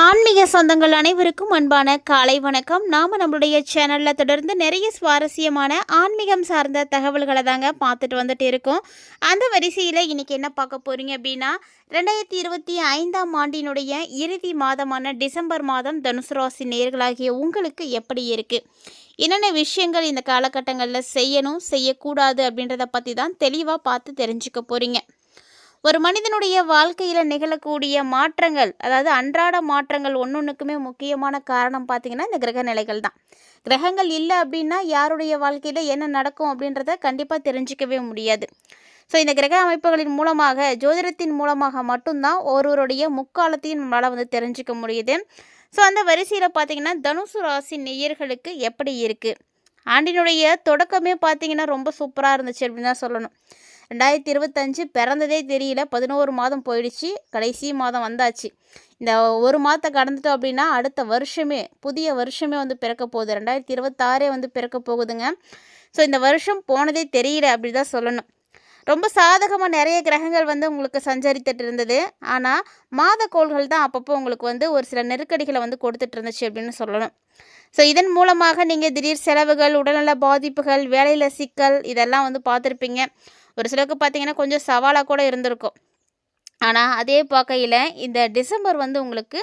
ஆன்மீக சொந்தங்கள் அனைவருக்கும் அன்பான காலை வணக்கம். நாம் நம்மளுடைய சேனலில் தொடர்ந்து நிறைய சுவாரஸ்யமான ஆன்மீகம் சார்ந்த தகவல்களை தாங்க பார்த்துட்டு வந்துட்டு இருக்கோம். அந்த வரிசையில் இன்றைக்கி என்ன பார்க்க போகிறீங்க அப்படின்னா, 2025ஆம் ஆண்டினுடைய இறுதி மாதமான டிசம்பர் மாதம் தனுசு ராசி நேயர்களாகிய உங்களுக்கு எப்படி இருக்குது, என்னென்ன விஷயங்கள் இந்த காலகட்டங்களில் செய்யணும் செய்யக்கூடாது அப்படின்றத பற்றி தான் தெளிவாக பார்த்து தெரிஞ்சுக்க போகிறீங்க. ஒரு மனிதனுடைய வாழ்க்கையில் நிகழக்கூடிய மாற்றங்கள், அதாவது அன்றாட மாற்றங்கள் ஒன்றுக்குமே முக்கியமான காரணம் பார்த்திங்கன்னா இந்த கிரக நிலைகள் தான். கிரகங்கள் இல்லை அப்படின்னா யாருடைய வாழ்க்கையில் என்ன நடக்கும் அப்படின்றத கண்டிப்பாக தெரிஞ்சிக்கவே முடியாது. ஸோ இந்த கிரக அமைப்புகளின் மூலமாக, ஜோதிடத்தின் மூலமாக மட்டும்தான் ஒருவருடைய முக்காலத்தையும் நம்மளால் தெரிஞ்சிக்க முடியுது. ஸோ அந்த வரிசையில் பார்த்திங்கன்னா தனுசு ராசி நேயர்களுக்கு எப்படி இருக்குது, ஆண்டினுடைய தொடக்கமே பார்த்திங்கன்னா ரொம்ப சூப்பராக இருந்துச்சு அப்படின்னு தான் சொல்லணும். 2025 பிறந்ததே தெரியல, 11 மாதம் போயிடுச்சு, கடைசி மாதம் வந்தாச்சு. இந்த ஒரு மாதத்தை கடந்துட்டோம் அப்படின்னா அடுத்த வருஷமே, புதிய வருஷமே பிறக்க போகுது. 2026 பிறக்க போகுதுங்க. ஸோ இந்த வருஷம் போனதே தெரியல அப்படி தான் சொல்லணும். ரொம்ப சாதகமாக நிறைய கிரகங்கள் உங்களுக்கு சஞ்சரித்துட்டு இருந்தது. ஆனால் மாதக்கோள்கள் தான் அப்பப்போ உங்களுக்கு ஒரு சில நெருக்கடிகளை கொடுத்துட்டு இருந்துச்சு அப்படின்னு சொல்லணும். ஸோ இதன் மூலமாக நீங்கள் திடீர் செலவுகள், உடல்நல பாதிப்புகள், வேலையில் சிக்கல் இதெல்லாம் பார்த்துருப்பீங்க. ஒரு சிலருக்கு பார்த்தீங்கன்னா கொஞ்சம் சவாலாக கூட இருந்திருக்கும். ஆனால் அதே பார்க்கையில் இந்த டிசம்பர் உங்களுக்கு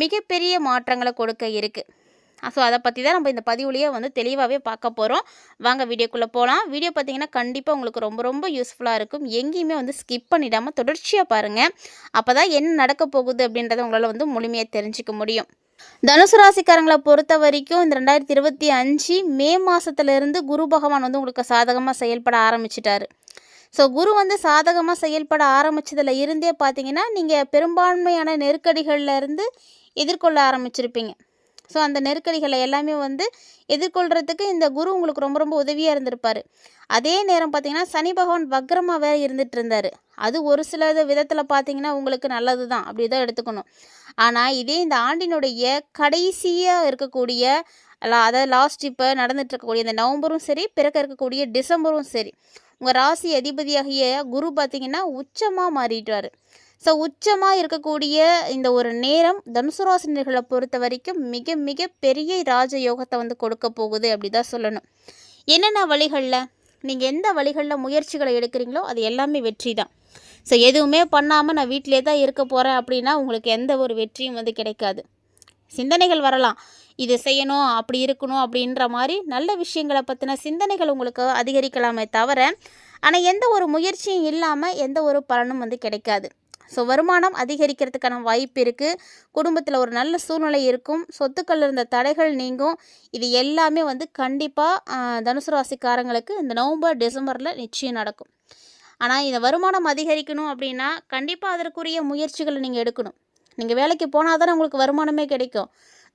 மிகப்பெரிய மாற்றங்களை கொடுக்க இருக்குது. ஸோ அதை பற்றி தான் நம்ம இந்த பதிவுலேயே தெளிவாகவே பார்க்க போகிறோம். வாங்க வீடியோக்குள்ளே போகலாம். வீடியோ பார்த்தீங்கன்னா கண்டிப்பாக உங்களுக்கு ரொம்ப ரொம்ப யூஸ்ஃபுல்லாக இருக்கும். எங்கேயுமே ஸ்கிப் பண்ணிடாமல் தொடர்ச்சியாக பாருங்கள். அப்போ தான் என்ன நடக்க போகுது அப்படின்றத உங்களால் முழுமையாக தெரிஞ்சிக்க முடியும். தனுசு ராசிக்காரங்களை பொறுத்த வரைக்கும் இந்த 2025 மே மாதத்துலேருந்து குரு பகவான் உங்களுக்கு சாதகமாக செயல்பட ஆரம்பிச்சிட்டாரு. ஸோ குரு சாதகமாக செயல்பட ஆரம்பித்ததில் இருந்தே பார்த்தீங்கன்னா நீங்கள் பெரும்பான்மையான நெருக்கடிகளில் இருந்து எதிர்கொள்ள ஆரம்பிச்சிருப்பீங்க. ஸோ அந்த நெருக்கடிகளை எல்லாமே எதிர்கொள்கிறதுக்கு இந்த குரு உங்களுக்கு ரொம்ப ரொம்ப உதவியாக இருந்திருப்பார். அதே நேரம் பார்த்திங்கன்னா சனி பகவான் வக்ரமாக வேறு இருந்துகிட்டு இருந்தார். அது ஒரு சில விதத்தில் பார்த்திங்கன்னா உங்களுக்கு நல்லது தான், அப்படி தான் எடுத்துக்கணும். ஆனால் இதே இந்த ஆண்டினுடைய கடைசியாக இருக்கக்கூடிய, அதாவது லாஸ்ட் இப்போ நடந்துட்டு இருக்கக்கூடிய இந்த நவம்பரும் சரி, பிறக்க இருக்கக்கூடிய டிசம்பரும் சரி, உங்கள் ராசி அதிபதியாகிய குரு பார்த்திங்கன்னா உச்சமாக மாறிட்டார். ஸோ உச்சமாக இருக்கக்கூடிய இந்த ஒரு நேரம் தனுசு ராசினர்களை பொறுத்த வரைக்கும் மிக மிக பெரிய ராஜயோகத்தை கொடுக்க போகுது அப்படி தான் சொல்லணும். என்னென்ன வழிகளில், நீங்கள் எந்த வழிகளில் முயற்சிகளை எடுக்கிறீங்களோ அது எல்லாமே வெற்றி தான். ஸோ எதுவுமே பண்ணாமல் நான் வீட்டிலே தான் இருக்க போகிறேன் அப்படின்னா உங்களுக்கு எந்த ஒரு வெற்றியும் கிடைக்காது. சிந்தனைகள் வரலாம், இது செய்யணும், அப்படி இருக்கணும் அப்படின்ற மாதிரி நல்ல விஷயங்களை பற்றின சிந்தனைகள் உங்களுக்கு அதிகரிக்கலாமே தவிர, ஆனால் எந்த ஒரு முயற்சியும் இல்லாமல் எந்த ஒரு பலனும் கிடைக்காது. ஸோ வருமானம் அதிகரிக்கிறதுக்கான வாய்ப்பு இருக்குது. குடும்பத்தில் ஒரு நல்ல சூழ்நிலை இருக்கும். சொத்துக்கள் இருந்த தடைகள் நீங்கும். இது எல்லாமே கண்டிப்பாக தனுசு ராசிக்காரங்களுக்கு இந்த நவம்பர் டிசம்பரில் நிச்சயம் நடக்கும். ஆனால் இந்த வருமானம் அதிகரிக்கணும் அப்படின்னா கண்டிப்பாக அதற்குரிய முயற்சிகளை நீங்கள் எடுக்கணும். நீங்கள் வேலைக்கு போனால் தானே உங்களுக்கு வருமானமே கிடைக்கும்.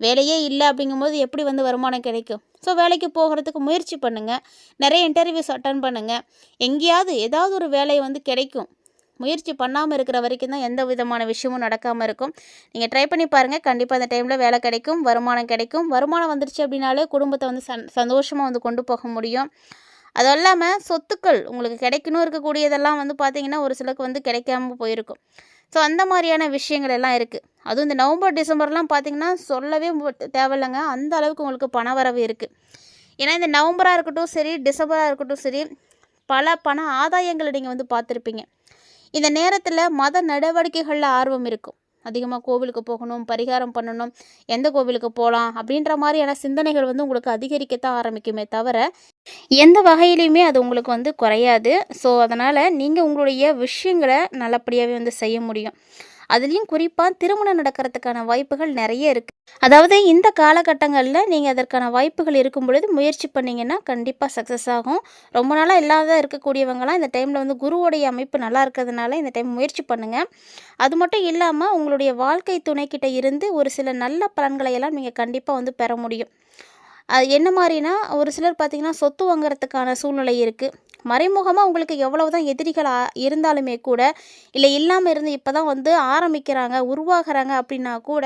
வேலையே இல்லை அப்படிங்கும்போது எப்படி வருமானம் கிடைக்கும்? ஸோ வேலைக்கு போகிறதுக்கு முயற்சி பண்ணுங்கள். நிறைய இன்டர்வியூஸ் அட்டன் பண்ணுங்கள். எங்கேயாவது ஏதாவது ஒரு வேலை கிடைக்கும். முயற்சி பண்ணாமல் இருக்கிற வரைக்கும் தான் எந்த விதமான விஷயமும் நடக்காமல் இருக்கும். நீங்கள் ட்ரை பண்ணி பாருங்கள். கண்டிப்பாக அந்த டைமில் வேலை கிடைக்கும், வருமானம் கிடைக்கும். வருமானம் வந்துருச்சு அப்படின்னாலே குடும்பத்தை சந்தோஷமாக கொண்டு போக முடியும். அது இல்லாமல் சொத்துக்கள் உங்களுக்கு கிடைக்கணும் இருக்கக்கூடியதெல்லாம் பார்த்திங்கன்னா ஒரு சிலருக்கு கிடைக்காம போயிருக்கும். ஸோ அந்த மாதிரியான விஷயங்கள் எல்லாம் இருக்குது. அதுவும் இந்த நவம்பர் டிசம்பர்லாம் பார்த்திங்கன்னா சொல்லவே தேவையில்லைங்க, அந்த அளவுக்கு உங்களுக்கு பண வரவு இருக்குது. ஏன்னா இந்த நவம்பராக இருக்கட்டும் சரி, டிசம்பராக இருக்கட்டும் சரி, பல பண ஆதாயங்களை நீங்கள் பார்த்துருப்பீங்க. இந்த நேரத்தில் மத நடவடிக்கைகளில் ஆர்வம் இருக்கும். அதிகமாக கோவிலுக்கு போகணும், பரிகாரம் பண்ணணும், எந்த கோவிலுக்கு போகலாம் அப்படின்ற மாதிரியான சிந்தனைகள் உங்களுக்கு அதிகரிக்கத்தான் ஆரம்பிக்குமே தவிர எந்த வகையிலையுமே அது உங்களுக்கு குறையாது. ஸோ அதனால் நீங்கள் உங்களுடைய விஷயங்களை நல்லபடியாகவே செய்ய முடியும். அதுலேயும் குறிப்பாக திருமணம் நடக்கிறதுக்கான வாய்ப்புகள் நிறைய இருக்குது. அதாவது இந்த காலகட்டங்களில் நீங்கள் அதற்கான வாய்ப்புகள் இருக்கும் பொழுது முயற்சி பண்ணிங்கன்னா கண்டிப்பாக சக்ஸஸ் ஆகும். ரொம்ப நாளாக இல்லாத இருக்கக்கூடியவங்களாம் இந்த டைமில் குருவோடைய அமைப்பு நல்லா இருக்கிறதுனால இந்த டைம் முயற்சி பண்ணுங்கள். அது மட்டும் இல்லாமல் உங்களுடைய வாழ்க்கை துணைக்கிட்ட இருந்து ஒரு சில நல்ல பலன்களை எல்லாம் நீங்கள் கண்டிப்பாக பெற முடியும். அது என்ன மாதிரினா, ஒரு சிலர் பார்த்திங்கன்னா சொத்து வாங்குறதுக்கான சூழ்நிலை இருக்குது. மறைமுகமாக உங்களுக்கு எவ்வளவு தான் எதிரிகள் இருந்தாலுமே கூட, இல்லை இல்லாமல் இருந்து இப்போ தான் வந்து ஆரம்பிக்கிறாங்க, உருவாகிறாங்க அப்படின்னா கூட,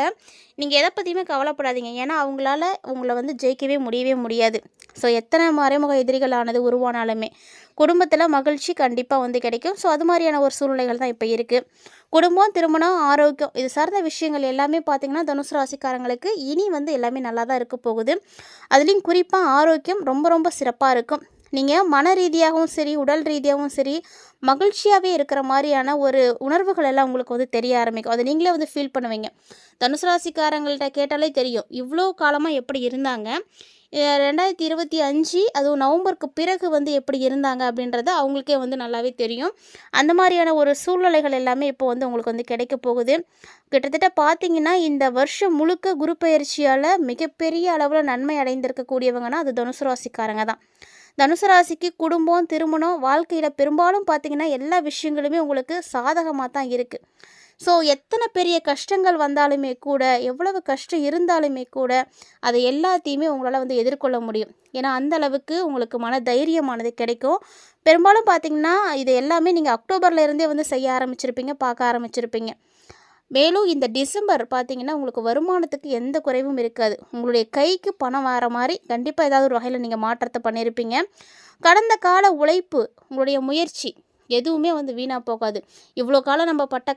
நீங்கள் எதை பற்றியுமே கவலைப்படாதீங்க. ஏன்னா அவங்களால உங்களை வந்து ஜெயிக்கவே முடியவே முடியாது. ஸோ எத்தனை மறைமுக எதிரிகள் ஆனது உருவானாலுமே குடும்பத்தில் மகிழ்ச்சி கண்டிப்பாக வந்து கிடைக்கும். ஸோ அது மாதிரியான ஒரு சூழ்நிலைகள் தான் இப்போ இருக்குது. குடும்பம், திருமணம், ஆரோக்கியம் இது சார்ந்த விஷயங்கள் எல்லாமே பார்த்திங்கன்னா தனுசு ராசிக்காரங்களுக்கு இனி வந்து எல்லாமே நல்லா தான் இருக்க போகுது. அதுலேயும் குறிப்பாக ஆரோக்கியம் ரொம்ப ரொம்ப சிறப்பாக இருக்கும். நீங்கள் மன ரீதியாகவும் சரி, உடல் ரீதியாகவும் சரி, மகிழ்ச்சியாகவே இருக்கிற மாதிரியான ஒரு உணர்வுகள் எல்லாம் உங்களுக்கு வந்து தெரிய ஆரம்பிக்கும். அதை நீங்களே வந்து ஃபீல் பண்ணுவீங்க. தனுசு ராசிக்காரங்கள்ட்ட கேட்டாலே தெரியும் இவ்வளோ காலமாக எப்படி இருந்தாங்க, 2025 அதுவும் நவம்பருக்கு பிறகு வந்து எப்படி இருந்தாங்க அப்படின்றது அவங்களுக்கே வந்து நல்லாவே தெரியும். அந்த மாதிரியான ஒரு சூழ்நிலைகள் எல்லாமே இப்போ வந்து உங்களுக்கு வந்து கிடைக்க போகுது. கிட்டத்தட்ட பார்த்தீங்கன்னா இந்த வருஷம் முழுக்க குரு பயிற்சியால் மிகப்பெரிய அளவில் நன்மை அடைந்திருக்கக்கூடியவங்கன்னா அது தனுசு ராசிக்காரங்க தான். தனுசு ராசிக்கு குடும்பம், திருமணம், வாழ்க்கையில் பெரும்பாலும் பார்த்திங்கன்னா எல்லா விஷயங்களுமே உங்களுக்கு சாதகமாக தான் இருக்குது. ஸோ எத்தனை பெரிய கஷ்டங்கள் வந்தாலுமே கூட, எவ்வளவு கஷ்டம் இருந்தாலுமே கூட, அதை எல்லாத்தையுமே உங்களால் வந்து எதிர்கொள்ள முடியும். ஏன்னா அந்த அளவுக்கு உங்களுக்கு மன தைரியமானது கிடைக்கும். பெரும்பாலும் பார்த்திங்கன்னா இது எல்லாமே நீங்கள் அக்டோபரில் இருந்தே வந்து செய்ய ஆரம்பிச்சிருப்பீங்க, பார்க்க ஆரம்பிச்சிருப்பீங்க. மேலும் இந்த டிசம்பர் பார்த்திங்கன்னா உங்களுக்கு வருமானத்துக்கு எந்த குறைவும் இருக்காது. உங்களுடைய கைக்கு பணம் வர மாதிரி கண்டிப்பாக ஏதாவது ஒரு வகையில் நீங்கள் மாற்றத்தை பண்ணியிருப்பீங்க. கடந்த கால உழைப்பு, உங்களுடைய முயற்சி எதுவுமே வந்து வீணாக போகாது. இவ்வளோ காலம் நம்ம பட்ட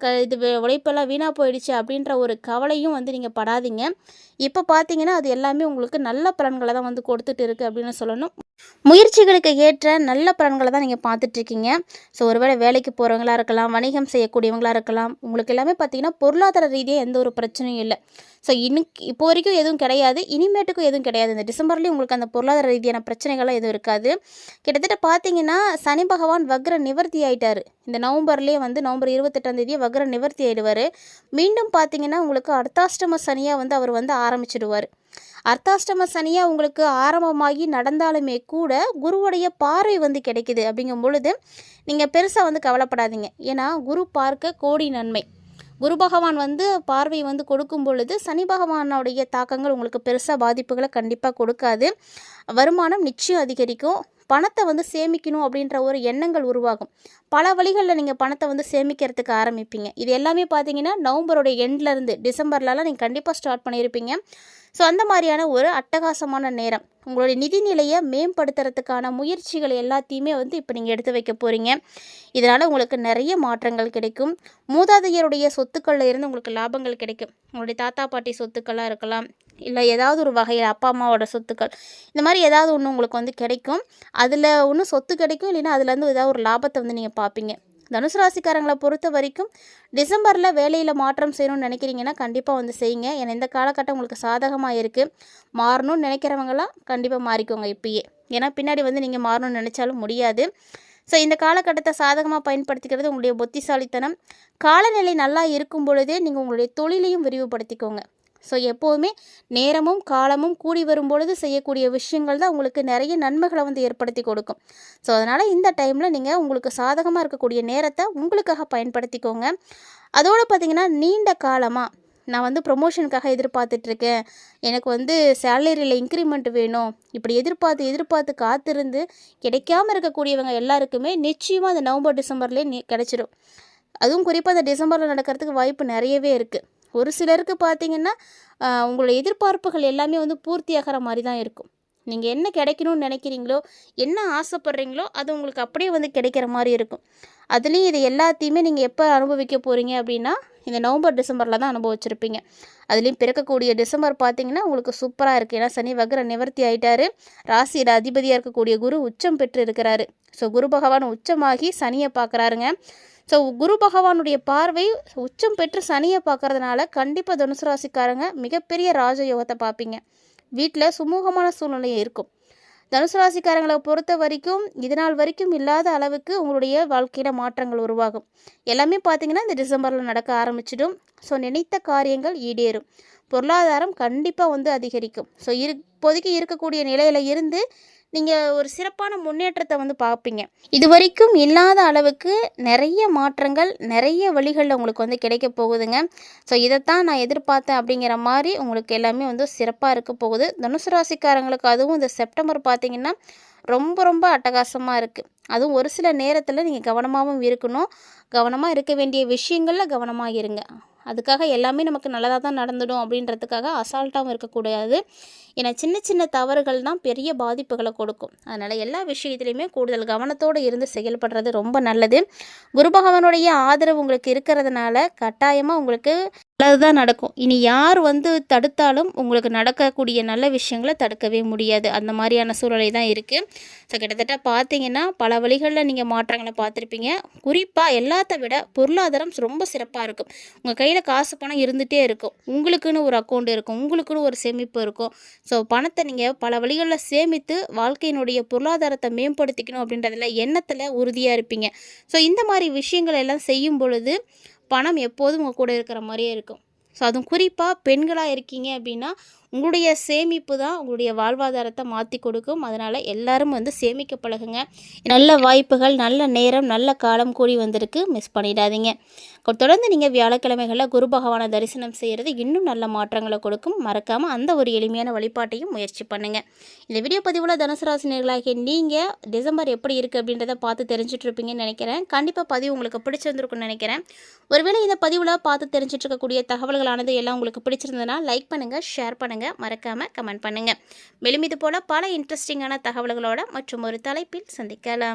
உழைப்பெல்லாம் வீணாக போயிடுச்சு அப்படின்ற ஒரு கவலையும் வந்து நீங்கள் படாதீங்க. இப்போ பார்த்தீங்கன்னா அது எல்லாமே உங்களுக்கு நல்ல பலன்களை தான் வந்து கொடுத்துட்டு இருக்குது அப்படின்னு சொல்லணும். முயற்சிகளுக்கு ஏற்ற நல்ல பலன்களை தான் நீங்கள் பார்த்துட்ருக்கீங்க. ஸோ ஒருவேளை வேலைக்கு போகிறவங்களா இருக்கலாம், வணிகம் செய்யக்கூடியவங்களாக இருக்கலாம், உங்களுக்கு எல்லாமே பார்த்திங்கன்னா பொருளாதார ரீதியாக எந்த ஒரு பிரச்சனையும் இல்லை. ஸோ இப்போ வரைக்கும் எதுவும் கிடையாது, இனிமேட்டுக்கும் எதுவும் கிடையாது. இந்த டிசம்பர்லேயும் உங்களுக்கு அந்த பொருளாதார ரீதியான பிரச்சனைகள்லாம் எதுவும் இருக்காது. கிட்டத்தட்ட பார்த்தீங்கன்னா சனி பகவான் வக்ர நிவர்த்தி ஆகிட்டார். இந்த நவம்பர்லேயே வந்து நவம்பர் 28ஆம் வக்ர நிவர்த்தி ஆகிடுவார். மீண்டும் பார்த்தீங்கன்னா உங்களுக்கு அர்த்தாஷ்டம சனியாக வந்து அவர் வந்து ஆரம்பிச்சிடுவார். அர்த்தாஷ்டம சனியாக உங்களுக்கு ஆரம்பமாகி நடந்தாலுமே கூட குருவுடைய பார்வை வந்து கிடைக்குது. அப்படிங்கும் பொழுது நீங்கள் பெருசாக வந்து கவலைப்படாதீங்க. ஏன்னா குரு பார்க்க கோடி நன்மை. குரு பகவான் வந்து பார்வை வந்து கொடுக்கும் பொழுது சனி பகவானுடைய தாக்கங்கள் உங்களுக்கு பெருசாக பாதிப்புகளை கண்டிப்பாக கொடுக்காது. வருமானம் நிச்சயம் அதிகரிக்கும். பணத்தை வந்து சேமிக்கணும் அப்படின்ற ஒரு எண்ணங்கள் உருவாகும். பல வழிகளில் நீங்கள் பணத்தை வந்து சேமிக்கிறதுக்கு ஆரம்பிப்பீங்க. இது எல்லாமே பார்த்தீங்கன்னா நவம்பருடைய எண்ட்லேருந்து டிசம்பர்லலாம் நீங்கள் கண்டிப்பாக ஸ்டார்ட் பண்ணியிருப்பீங்க. ஸோ அந்த மாதிரியான ஒரு அட்டகாசமான நேரம். உங்களுடைய நிதிநிலையை மேம்படுத்துறதுக்கான முயற்சிகள் எல்லாத்தையுமே வந்து இப்போ நீங்கள் எடுத்து வைக்க போகிறீங்க. இதனால் உங்களுக்கு நிறைய மாற்றங்கள் கிடைக்கும். மூதாதையருடைய சொத்துக்களில் இருந்து உங்களுக்கு லாபங்கள் கிடைக்கும். உங்களுடைய தாத்தா பாட்டி சொத்துக்களாக இருக்கலாம், இல்லை ஏதாவது ஒரு வகையில் அப்பா அம்மாவோட சொத்துக்கள், இந்த மாதிரி ஏதாவது ஒன்று உங்களுக்கு வந்து கிடைக்கும். அதில் ஒன்று சொத்து கிடைக்கும், இல்லைன்னா அதுலேருந்து ஏதாவது ஒரு லாபத்தை வந்து நீங்கள் பார்ப்பீங்க. தனுசு ராசிக்காரங்களை பொறுத்த வரைக்கும் டிசம்பரில் வேலையில் மாற்றம் செய்யணும்னு நினைக்கிறீங்கன்னா கண்டிப்பாக வந்து செய்யுங்க. ஏன்னா இந்த காலகட்டம் உங்களுக்கு சாதகமாக இருக்குது. மாறணும்னு நினைக்கிறவங்களாம் கண்டிப்பாக மாறிக்கோங்க இப்பயே. ஏன்னா பின்னாடி வந்து நீங்கள் மாறணும்னு நினச்சாலும் முடியாது. ஸோ இந்த காலகட்டத்தை சாதகமாக பயன்படுத்திக்கிறது உங்களுடைய புத்திசாலித்தனம். காலநிலை நல்லா இருக்கும் பொழுதே நீங்கள் உங்களுடைய தொழிலையும் விரிவுபடுத்திக்கோங்க. ஸோ எப்போவுமே நேரமும் காலமும் கூடி வரும்பொழுது செய்யக்கூடிய விஷயங்கள் தான் உங்களுக்கு நிறைய நன்மைகளை வந்து ஏற்படுத்தி கொடுக்கும். ஸோ அதனால் இந்த டைமில் நீங்கள் உங்களுக்கு சாதகமாக இருக்கக்கூடிய நேரத்தை உங்களுக்காக பயன்படுத்திக்கோங்க. அதோடு பார்த்திங்கன்னா நீண்ட காலமாக நான் வந்து ப்ரொமோஷனுக்காக எதிர்பார்த்துட்ருக்கேன், எனக்கு வந்து சேலரியில் இன்க்ரிமெண்ட் வேணும், இப்படி எதிர்பார்த்து காத்திருந்து கிடைக்காமல் இருக்கக்கூடியவங்க எல்லாருக்குமே நிச்சயமாக அந்த நவம்பர் டிசம்பர்லேயே கிடச்சிடும். அதுவும் குறிப்பாக அந்த டிசம்பரில் நடக்கிறதுக்கு வாய்ப்பு நிறையவே இருக்குது. ஒரு சிலருக்கு பார்த்திங்கன்னா உங்களோட எதிர்பார்ப்புகள் எல்லாமே வந்து பூர்த்தியாகிற மாதிரி தான் இருக்கும். நீங்கள் என்ன கிடைக்கணும்னு நினைக்கிறீங்களோ, என்ன ஆசைப்பட்றீங்களோ அது உங்களுக்கு அப்படியே வந்து கிடைக்கிற மாதிரி இருக்கும். அதுலேயும் இது எல்லாத்தையுமே நீங்கள் எப்போ அனுபவிக்க போகிறீங்க அப்படின்னா இந்த நவம்பர் டிசம்பரில் தான் அனுபவிச்சிருப்பீங்க. அதுலேயும் பிறக்கக்கூடிய டிசம்பர் பார்த்திங்கன்னா உங்களுக்கு சூப்பராக இருக்குது. ஏன்னா சனி வக்ர நிவர்த்தி ஆகிட்டார். ராசியில் அதிபதியாக இருக்கக்கூடிய குரு உச்சம் பெற்று இருக்கிறாரு. ஸோ குரு பகவான் உச்சமாகி சனியை பார்க்குறாருங்க. ஸோ குரு பகவானுடைய பார்வை உச்சம் பெற்று சனியை பார்க்கறதுனால கண்டிப்பாக தனுசு ராசிக்காரங்க மிகப்பெரிய ராஜயோகத்தை பார்ப்பீங்க. வீட்டில் சுமூகமான சூழ்நிலையும் இருக்கும். தனுசு ராசிக்காரங்களை பொறுத்த வரைக்கும் இதனால் வரைக்கும் இல்லாத அளவுக்கு உங்களுடைய வாழ்க்கையில் மாற்றங்கள் உருவாகும். எல்லாமே பார்த்திங்கன்னா இந்த டிசம்பரில் நடக்க ஆரம்பிச்சிடும். ஸோ நினைத்த காரியங்கள் ஈடேறும். பொருளாதாரம் கண்டிப்பாக வந்து அதிகரிக்கும். ஸோ இப்போதைக்கு இருக்கக்கூடிய நிலையில் இருந்து நீங்கள் ஒரு சிறப்பான முன்னேற்றத்தை வந்து பார்ப்பீங்க. இதுவரைக்கும் இல்லாத அளவுக்கு நிறைய மாற்றங்கள் நிறைய வழிகளில் உங்களுக்கு வந்து கிடைக்க போகுதுங்க. ஸோ இதைத்தான் நான் எதிர்பார்த்தேன் அப்படிங்கிற மாதிரி உங்களுக்கு எல்லாமே வந்து சிறப்பாக இருக்க போகுது. தனுசு ராசிக்காரங்களுக்கு அதுவும் இந்த செப்டம்பர் பார்த்திங்கன்னா ரொம்ப ரொம்ப அட்டகாசமாக இருக்குது. அதுவும் ஒரு சில நேரத்தில் நீங்கள் கவனமாகவும் இருக்கணும். கவனமாக இருக்க வேண்டிய விஷயங்களில் கவனமாக இருங்க. அதுக்காக எல்லாமே நமக்கு நல்லதாக தான் நடந்துடும் அப்படின்றதுக்காக அசால்ட்டாகவும் இருக்கக்கூடாது. ஏன்னா சின்ன சின்ன தவறுகள் தான் பெரிய பாதிப்புகளை கொடுக்கும். அதனால் எல்லா விஷயத்துலையுமே கூடுதல் கவனத்தோடு இருந்து செயல்படுறது ரொம்ப நல்லது. குரு பகவானுடைய ஆதரவு உங்களுக்கு இருக்கிறதுனால கட்டாயமாக உங்களுக்கு நல்லது தான் நடக்கும். இனி யார் வந்து தடுத்தாலும் உங்களுக்கு நடக்கக்கூடிய நல்ல விஷயங்களை தடுக்கவே முடியாது. அந்த மாதிரியான சூழ்நிலை தான் இருக்குது. ஸோ கிட்டத்தட்ட பார்த்தீங்கன்னா பல வழிகளில் நீங்கள் மாற்றங்களை பார்த்துருப்பீங்க. குறிப்பாக எல்லாத்த விட பொருளாதாரம் ரொம்ப சிறப்பாக இருக்கும். உங்கள் கையில் காசு பணம் இருந்துகிட்டே இருக்கும். உங்களுக்குன்னு ஒரு அக்கௌண்ட் இருக்கும். உங்களுக்குன்னு ஒரு சேமிப்பு இருக்கும். ஸோ பணத்தை நீங்கள் பல வழிகளில் சேமித்து வாழ்க்கையினுடைய பொருளாதாரத்தை மேம்படுத்திக்கணும் அப்படின்றதில் எண்ணத்தில் உறுதியாக இருப்பீங்க. ஸோ இந்த மாதிரி விஷயங்கள் எல்லாம் செய்யும் பொழுது பணம் எப்போதும் உங்கள் கூட இருக்கிற மாதிரியே இருக்கும். ஸோ அதுவும் குறிப்பாக பெண்களாக இருக்கீங்க அப்படின்னா உங்களுடைய சேமிப்பு தான் உங்களுடைய வாழ்வாதாரத்தை மாற்றி கொடுக்கும். அதனால் எல்லாரும் வந்து சேமிக்க பழகுங்க. நல்ல வாய்ப்புகள், நல்ல நேரம், நல்ல காலம் கூடி வந்திருக்கு. மிஸ் பண்ணிடாதீங்க. தொடர்ந்து நீங்கள் வியாழக்கிழமைகளில் குரு பகவானை தரிசனம் செய்கிறது இன்னும் நல்ல மாற்றங்களை கொடுக்கும். மறக்காமல் அந்த ஒரு எளிமையான வழிபாட்டையும் முயற்சி பண்ணுங்கள். இந்த வீடியோ பதிவில் தனுசு ராசினியர்களாகிய நீங்கள் டிசம்பர் எப்படி இருக்குது அப்படின்றத பார்த்து தெரிஞ்சுட்டு இருப்பீங்கன்னு நினைக்கிறேன். கண்டிப்பாக பதிவு உங்களுக்கு பிடிச்சிருந்துருக்குன்னு நினைக்கிறேன். ஒருவேளை இந்த பதிவில் பார்த்து தெரிஞ்சிட்டு இருக்கக்கூடிய தகவல்களானது எல்லாம் உங்களுக்கு பிடிச்சிருந்ததுன்னா லைக் பண்ணுங்கள், ஷேர் பண்ணுங்கள், மறக்காமல் கமெண்ட் பண்ணுங்கள். மேலும் இது போல் பல இன்ட்ரெஸ்டிங்கான தகவல்களோட மற்றும் ஒரு தலைப்பில் சந்திக்கலாம்.